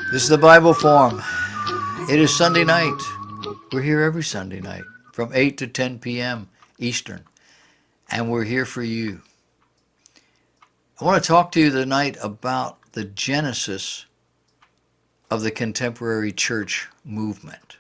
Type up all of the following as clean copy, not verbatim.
This is the Bible Forum. It is Sunday night. We're here every Sunday night from 8 to 10 p.m. Eastern, and we're here for you. I want to talk to you tonight about the genesis of the contemporary church movement.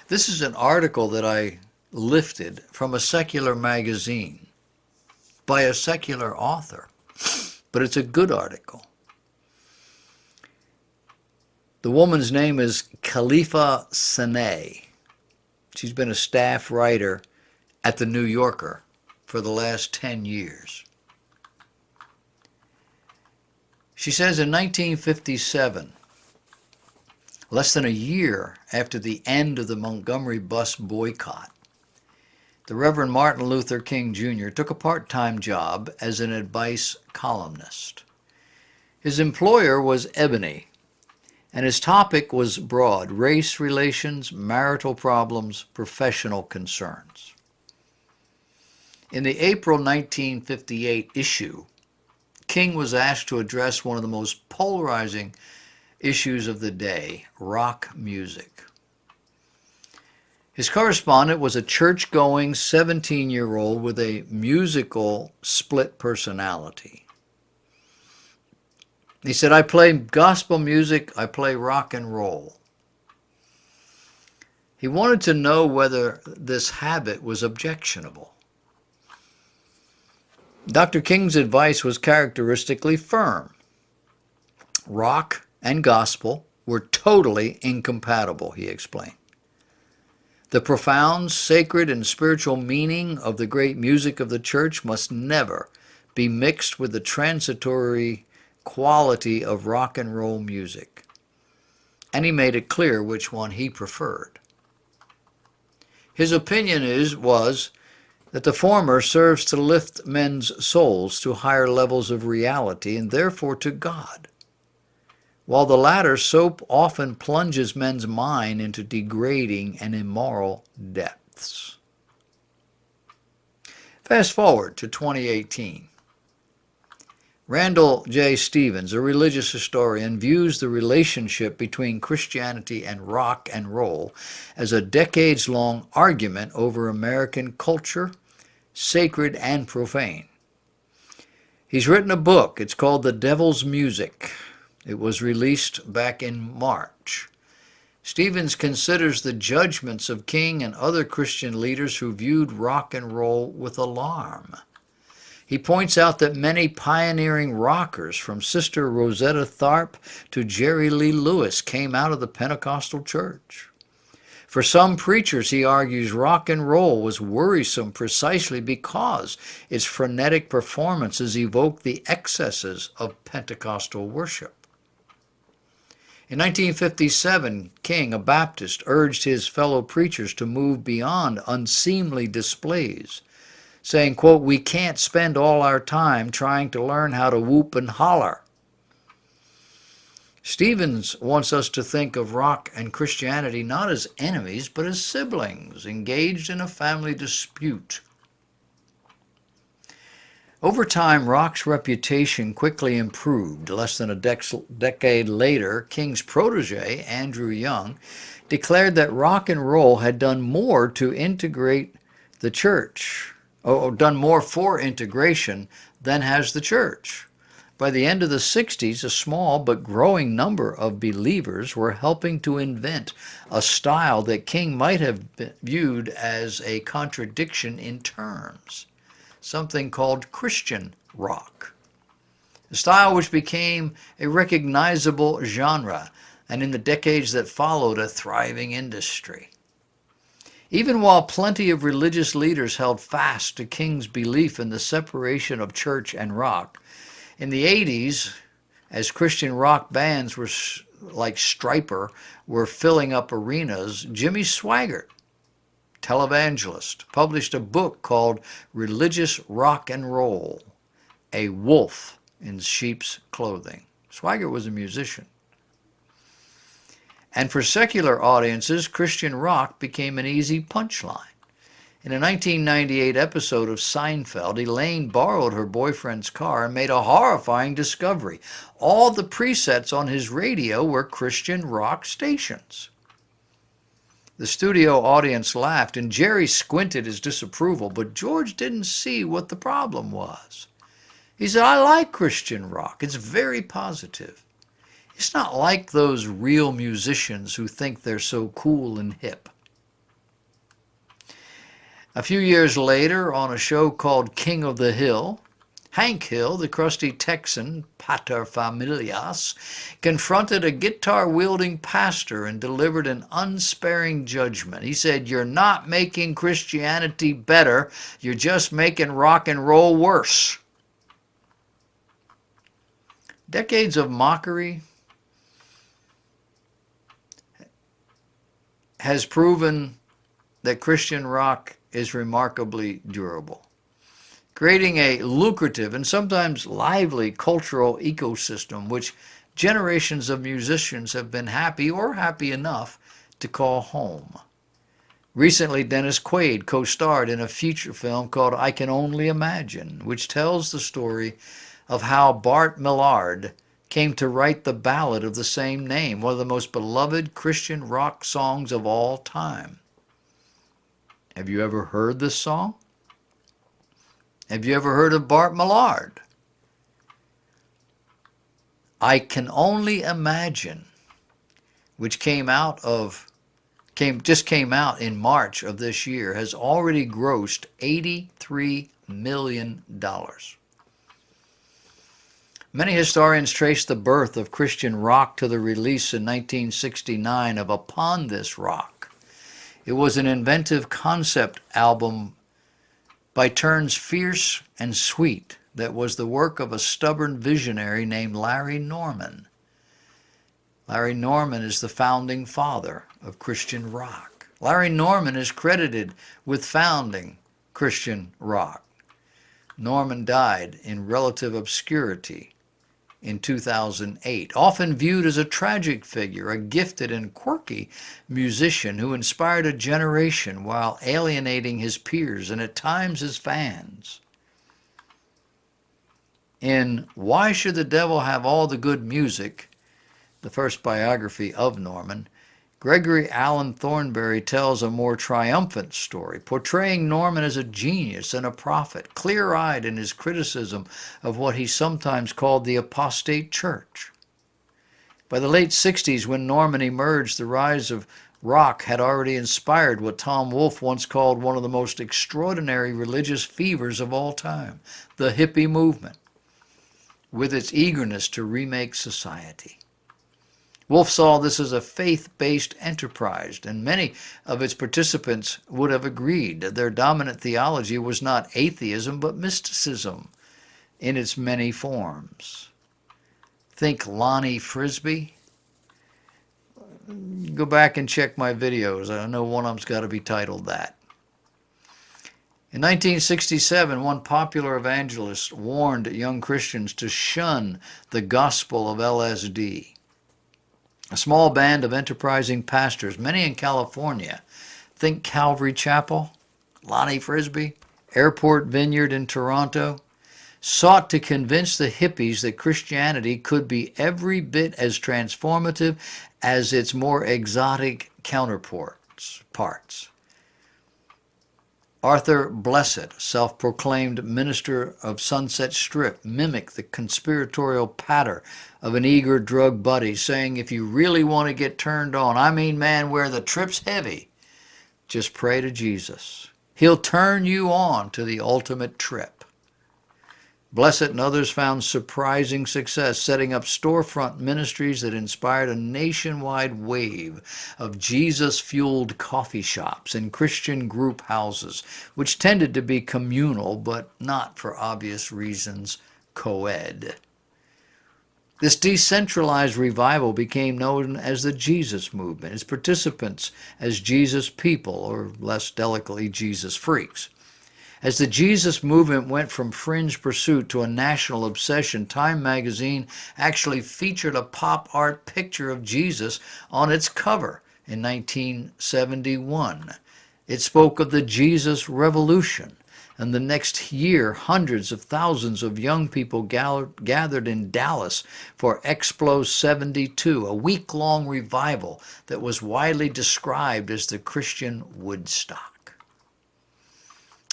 This is an article that I lifted from a secular magazine by a secular author, but it's a good article. The woman's name is Khalifa Saneh. She's been a staff writer at The New Yorker for the last 10 years. She says in 1957, less than a year after the end of the Montgomery bus boycott, the Reverend Martin Luther King Jr. took a part-time job as an advice columnist. His employer was Ebony, and his topic was broad: race relations, marital problems, professional concerns. In the April 1958 issue, King was asked to address one of the most polarizing issues of the day: rock music. His correspondent was a church-going 17-year-old with a musical split personality. He said, "I play gospel music, I play rock and roll." He wanted to know whether this habit was objectionable. Dr. King's advice was characteristically firm. Rock and gospel were totally incompatible, he explained. The profound, sacred, and spiritual meaning of the great music of the church must never be mixed with the transitory quality of rock and roll music. And he made it clear which one he preferred. His opinion was that the former serves to lift men's souls to higher levels of reality and therefore to God, while the latter so often plunges men's mind into degrading and immoral depths. Fast forward to 2018. Randall J. Stevens, a religious historian, views the relationship between Christianity and rock and roll as a decades-long argument over American culture, sacred and profane. He's written a book. It's called The Devil's Music. It was released back in March. Stevens considers the judgments of King and other Christian leaders who viewed rock and roll with alarm. He points out that many pioneering rockers, from Sister Rosetta Tharpe to Jerry Lee Lewis, came out of the Pentecostal church. For some preachers, he argues, rock and roll was worrisome precisely because its frenetic performances evoked the excesses of Pentecostal worship. In 1957, King, a Baptist, urged his fellow preachers to move beyond unseemly displays, saying, quote, "We can't spend all our time trying to learn how to whoop and holler." Stevens wants us to think of rock and Christianity not as enemies, but as siblings engaged in a family dispute. Over time, rock's reputation quickly improved. Less than a decade later, King's protege, Andrew Young, declared that rock and roll had done more to integrate the church, or done more for integration than has the church. By the end of the 60s, a small but growing number of believers were helping to invent a style that King might have viewed as a contradiction in terms, something called Christian rock, a style which became a recognizable genre, and in the decades that followed, a thriving industry. Even while plenty of religious leaders held fast to King's belief in the separation of church and rock, in the 80s, as Christian rock bands like Stryper were filling up arenas, Jimmy Swaggart, televangelist, published a book called Religious Rock and Roll, A Wolf in Sheep's Clothing. Swaggart was a musician. And for secular audiences, Christian rock became an easy punchline. In a 1998 episode of Seinfeld, Elaine borrowed her boyfriend's car and made a horrifying discovery. All the presets on his radio were Christian rock stations. The studio audience laughed, and Jerry squinted his disapproval, but George didn't see what the problem was. He said, I like Christian rock. It's very positive. It's not like those real musicians who think they're so cool and hip. A few years later, on a show called King of the Hill, Hank Hill, the crusty Texan paterfamilias, confronted a guitar-wielding pastor and delivered an unsparing judgment. He said, you're not making Christianity better, you're just making rock and roll worse. Decades of mockery has proven that Christian rock is remarkably durable, creating a lucrative and sometimes lively cultural ecosystem which generations of musicians have been happy or happy enough to call home. Recently, Dennis Quaid co-starred in a feature film called I Can Only Imagine, which tells the story of how Bart Millard came to write the ballad of the same name, one of the most beloved Christian rock songs of all time. Have you ever heard this song? Have you ever heard of Bart Millard? I Can Only Imagine, which came out in March of this year, has already grossed $83 million. Many historians trace the birth of Christian rock to the release in 1969 of Upon This Rock. It was an inventive concept album by turns fierce and sweet that was the work of a stubborn visionary named Larry Norman. Larry Norman is the founding father of Christian rock. Larry Norman is credited with founding Christian rock. Norman died in relative obscurity in 2008, often viewed as a tragic figure, a gifted and quirky musician who inspired a generation while alienating his peers and at times his fans. In Why Should the Devil Have All the Good Music, the first biography of Norman, Gregory Allen Thornberry tells a more triumphant story, portraying Norman as a genius and a prophet, clear-eyed in his criticism of what he sometimes called the apostate church. By the late 60s, when Norman emerged, the rise of rock had already inspired what Tom Wolfe once called one of the most extraordinary religious fevers of all time, the hippie movement, with its eagerness to remake society. Wolfe saw this as a faith-based enterprise, and many of its participants would have agreed that their dominant theology was not atheism, but mysticism in its many forms. Think Lonnie Frisbee. Go back and check my videos. I know one of them's got to be titled that. In 1967, one popular evangelist warned young Christians to shun the gospel of LSD. A small band of enterprising pastors, many in California, think Calvary Chapel, Lonnie Frisbee, Airport Vineyard in Toronto, sought to convince the hippies that Christianity could be every bit as transformative as its more exotic counterparts. Arthur Blessed, self-proclaimed minister of Sunset Strip, mimicked the conspiratorial patter of an eager drug buddy, saying, if you really want to get turned on, I mean, man, where the trip's heavy, just pray to Jesus. He'll turn you on to the ultimate trip. Blessed and others found surprising success setting up storefront ministries that inspired a nationwide wave of Jesus-fueled coffee shops and Christian group houses, which tended to be communal, but not for obvious reasons, co-ed. This decentralized revival became known as the Jesus movement, its participants as Jesus people, or less delicately, Jesus freaks. As the Jesus movement went from fringe pursuit to a national obsession, Time magazine actually featured a pop art picture of Jesus on its cover in 1971. It spoke of the Jesus Revolution. And the next year, hundreds of thousands of young people gathered in Dallas for Explo 72, a week-long revival that was widely described as the Christian Woodstock.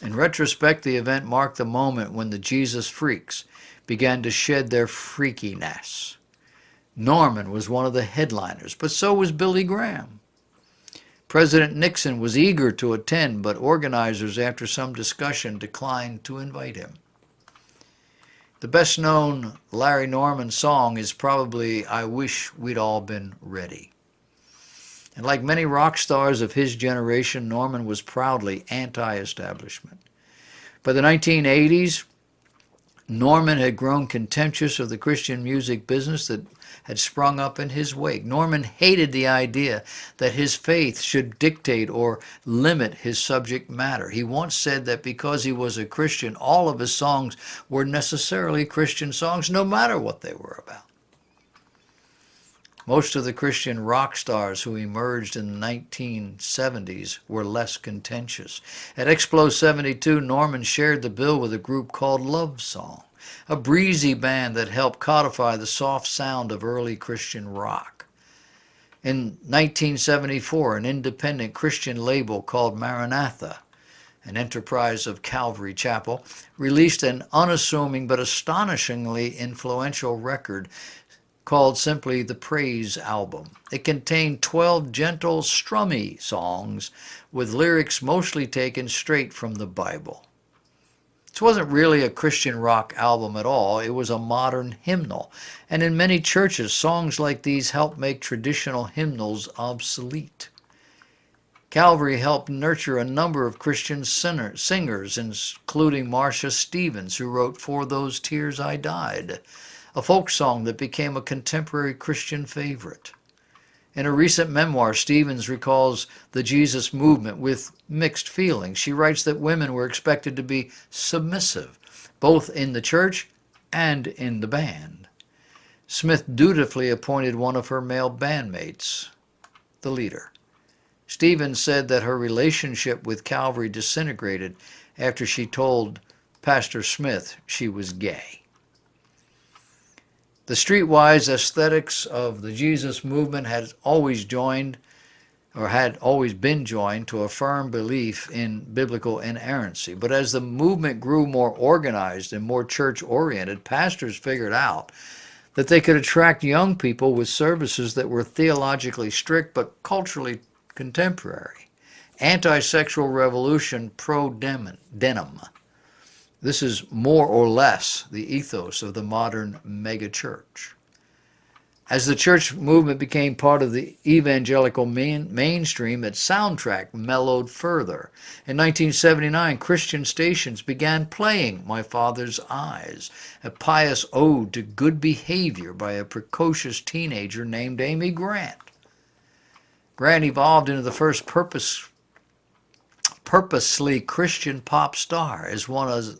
In retrospect, the event marked the moment when the Jesus freaks began to shed their freakiness. Norman was one of the headliners, but so was Billy Graham. President Nixon was eager to attend, but organizers, after some discussion, declined to invite him. The best-known Larry Norman song is probably "I Wish We'd All Been Ready." And like many rock stars of his generation, Norman was proudly anti-establishment. By the 1980s, Norman had grown contemptuous of the Christian music business that had sprung up in his wake. Norman hated the idea that his faith should dictate or limit his subject matter. He once said that because he was a Christian, all of his songs were necessarily Christian songs, no matter what they were about. Most of the Christian rock stars who emerged in the 1970s were less contentious. At Explo 72, Norman shared the bill with a group called Love Song, a breezy band that helped codify the soft sound of early Christian rock. In 1974, an independent Christian label called Maranatha, an enterprise of Calvary Chapel, released an unassuming but astonishingly influential record called simply the Praise Album. It contained 12 gentle, strummy songs with lyrics mostly taken straight from the Bible. This wasn't really a Christian rock album at all. It was a modern hymnal. And in many churches, songs like these helped make traditional hymnals obsolete. Calvary helped nurture a number of Christian singers, including Marcia Stevens, who wrote "For Those Tears I Died," a folk song that became a contemporary Christian favorite. In a recent memoir, Stevens recalls the Jesus movement with mixed feelings. She writes that women were expected to be submissive, both in the church and in the band. Smith dutifully appointed one of her male bandmates, the leader. Stevens said that her relationship with Calvary disintegrated after she told Pastor Smith she was gay. The streetwise aesthetics of the Jesus movement had always been joined to a firm belief in biblical inerrancy. But as the movement grew more organized and more church-oriented, pastors figured out that they could attract young people with services that were theologically strict but culturally contemporary. Anti-sexual revolution, pro-denim. This is more or less the ethos of the modern megachurch. As the church movement became part of the evangelical mainstream, its soundtrack mellowed further. In 1979, Christian stations began playing "My Father's Eyes," a pious ode to good behavior by a precocious teenager named Amy Grant. Grant evolved into the first purposely Christian pop star, as well as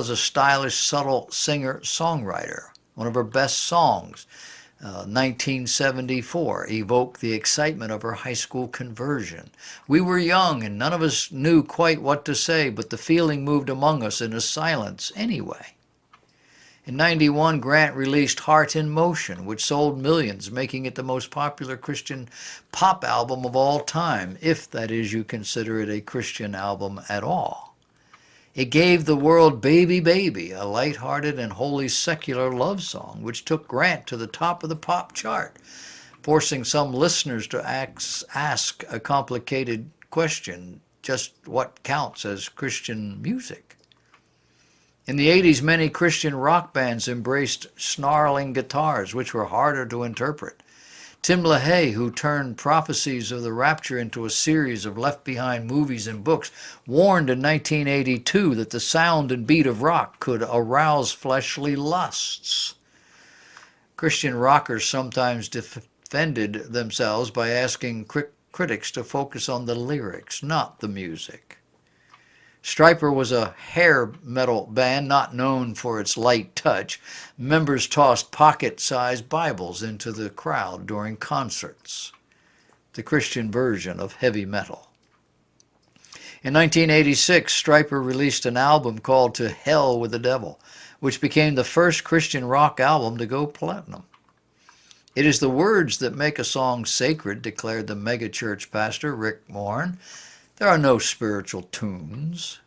a stylish, subtle singer-songwriter. One of her best songs, 1974, evoked the excitement of her high school conversion. "We were young and none of us knew quite what to say, but the feeling moved among us in a silence anyway." In 91, Grant released "Heart in Motion," which sold millions, making it the most popular Christian pop album of all time, if that is you consider it a Christian album at all. It gave the world "Baby Baby," a light-hearted and wholly secular love song, which took Grant to the top of the pop chart, forcing some listeners to ask a complicated question: just what counts as Christian music? In the 80s, many Christian rock bands embraced snarling guitars, which were harder to interpret. Tim LaHaye, who turned prophecies of the rapture into a series of left-behind movies and books, warned in 1982 that the sound and beat of rock could arouse fleshly lusts. Christian rockers sometimes defended themselves by asking critics to focus on the lyrics, not the music. Stryper was a hair metal band not known for its light touch. Members tossed pocket-sized Bibles into the crowd during concerts, the Christian version of heavy metal. In 1986, Stryper released an album called To Hell with the Devil, which became the first Christian rock album to go platinum. It is the words that make a song sacred, declared the megachurch pastor Rick Warren. There are no spiritual tunes.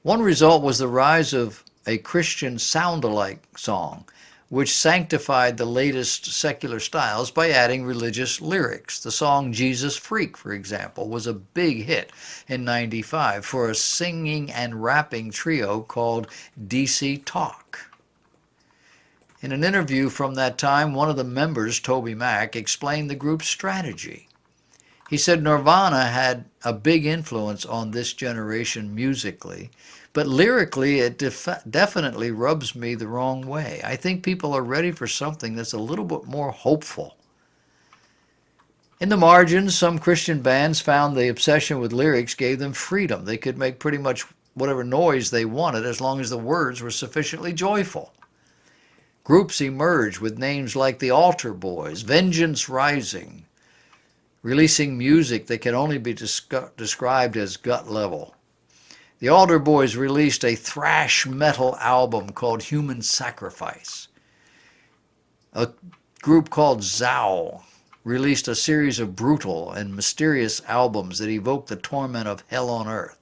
One result was the rise of a Christian sound-alike song, which sanctified the latest secular styles by adding religious lyrics. The song Jesus Freak, for example, was a big hit in '95 for a singing and rapping trio called DC Talk. In an interview from that time, one of the members, Toby Mac, explained the group's strategy. He said Nirvana had a big influence on this generation musically, but lyrically it definitely rubs me the wrong way. I think people are ready for something that's a little bit more hopeful. In the margins, some Christian bands found the obsession with lyrics gave them freedom. They could make pretty much whatever noise they wanted as long as the words were sufficiently joyful. Groups emerged with names like the Altar Boys, Vengeance Rising, releasing music that can only be described as gut level. The Altar Boys released a thrash metal album called Human Sacrifice. A group called Zao released a series of brutal and mysterious albums that evoked the torment of hell on earth.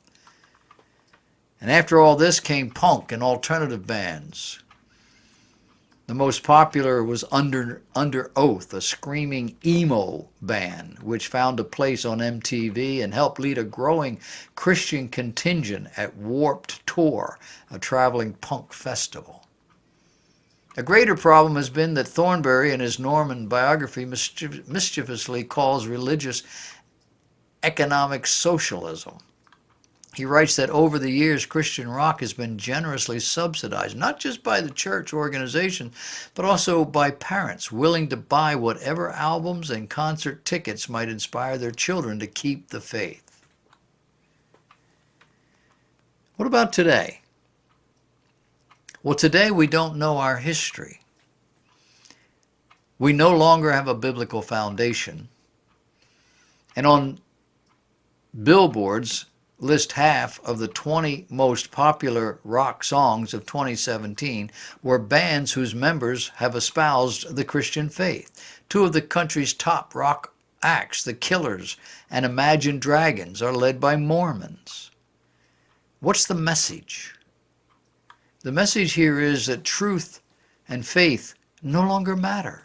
And after all this came punk and alternative bands. The most popular was Under Oath, a screaming emo band, which found a place on MTV and helped lead a growing Christian contingent at Warped Tour, a traveling punk festival. A greater problem has been that Thornberry in his Norman biography mischievously calls religious economic socialism. He writes that over the years, Christian rock has been generously subsidized, not just by the church organization, but also by parents willing to buy whatever albums and concert tickets might inspire their children to keep the faith. What about today? Well, today we don't know our history. We no longer have a biblical foundation. And on billboards, list half of the 20 most popular rock songs of 2017 were bands whose members have espoused the Christian faith. Two of the country's top rock acts, The Killers and Imagine Dragons, are led by Mormons. What's the message? The message here is that truth and faith no longer matter.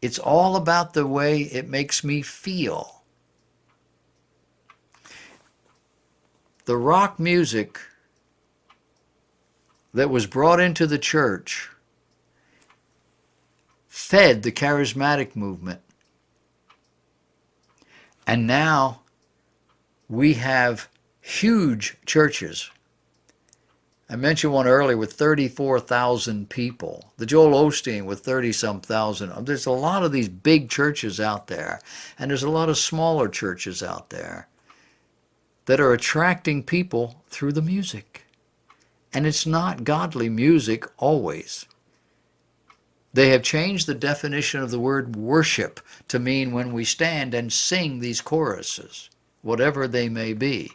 It's all about the way it makes me feel. The rock music that was brought into the church fed the charismatic movement. And now we have huge churches. I mentioned one earlier with 34,000 people. The Joel Osteen with 30-some thousand. There's a lot of these big churches out there, and there's a lot of smaller churches out there that are attracting people through the music. And it's not godly music always. They have changed the definition of the word worship to mean when we stand and sing these choruses, whatever they may be.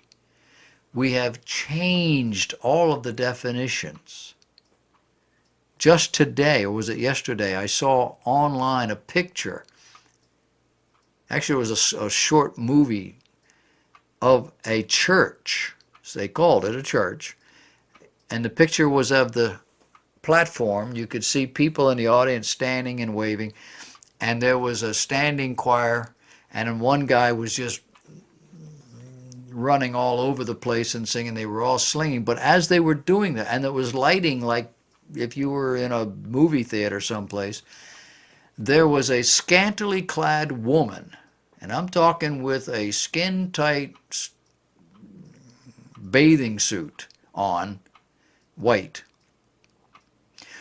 We have changed all of the definitions. Just today, or was it yesterday, I saw online a picture. Actually, it was a short movie of a church. So they called it a church. And the picture was of the platform. You could see people in the audience standing and waving. And there was a standing choir. And one guy was just running all over the place and singing. They were all singing. But as they were doing that, and it was lighting like if you were in a movie theater someplace, there was a scantily clad woman. And I'm talking with a skin-tight bathing suit on, white,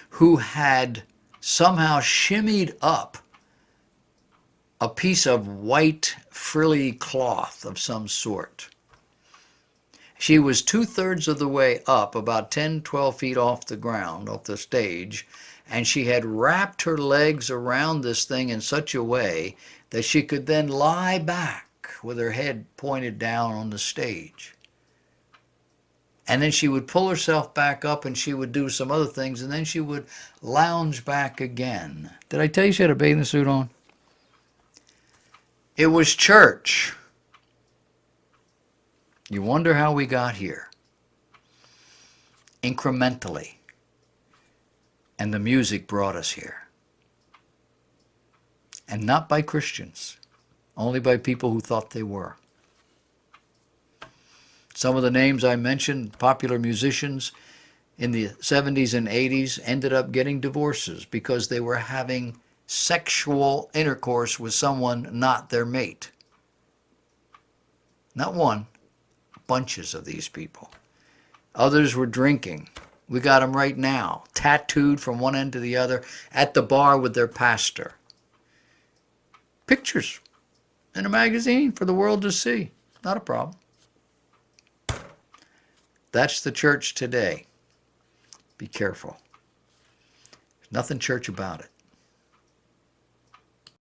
who had somehow shimmied up a piece of white frilly cloth of some sort. She was 2/3 of the way up, about 10, 12 feet off the ground, off the stage, and she had wrapped her legs around this thing in such a way that she could then lie back with her head pointed down on the stage. And then she would pull herself back up and she would do some other things, and then she would lounge back again. Did I tell you she had a bathing suit on? It was church. You wonder how we got here. Incrementally. And the music brought us here. And not by Christians, only by people who thought they were. Some of the names I mentioned, popular musicians in the 70s and 80s, ended up getting divorces because they were having sexual intercourse with someone not their mate. Not one, bunches of these people. Others were drinking. We got them right now, tattooed from one end to the other at the bar with their pastor. Pictures in a magazine for the world to see. Not a problem. That's the church today. Be careful. There's nothing church about it.